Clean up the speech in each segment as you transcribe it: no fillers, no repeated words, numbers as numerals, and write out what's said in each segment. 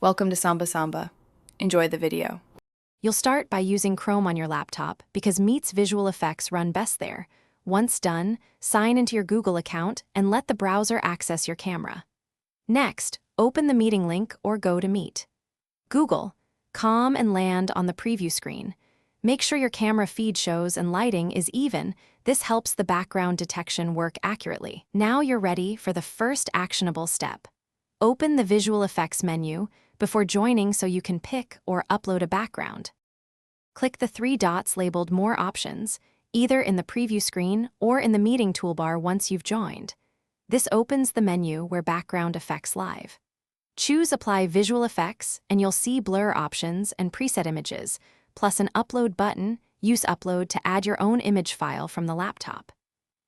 Welcome to Samba Samba. Enjoy the video. You'll start by using Chrome on your laptop because Meet's visual effects run best there. Once done, sign into your Google account and let the browser access your camera. Next, open the meeting link or go to Meet. Google, calm and land on the preview screen. Make sure your camera feed shows and lighting is even. This helps the background detection work accurately. Now you're ready for the first actionable step. Open the visual effects menu before joining so you can pick or upload a background. Click the three dots labeled More Options, either in the preview screen or in the meeting toolbar once you've joined. This opens the menu where background effects live. Choose Apply Visual Effects and you'll see blur options and preset images, plus an upload button. Use Upload to add your own image file from the laptop.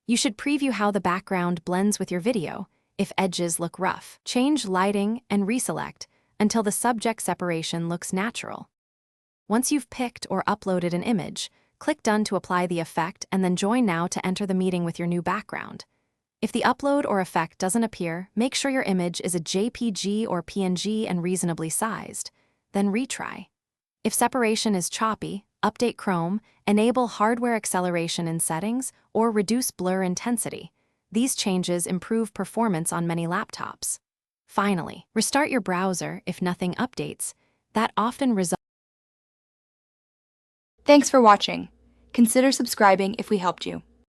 You should preview how the background blends with your video. If edges look rough, change lighting and reselect until the subject separation looks natural. Once you've picked or uploaded an image, click Done to apply the effect and then Join Now to enter the meeting with your new background. If the upload or effect doesn't appear, make sure your image is a JPG or PNG and reasonably sized. Then retry. If separation is choppy, update Chrome, enable hardware acceleration in settings, or reduce blur intensity. These changes improve performance on many laptops. Finally, restart your browser if nothing updates. That often results. Thanks for watching. Consider subscribing if we helped you.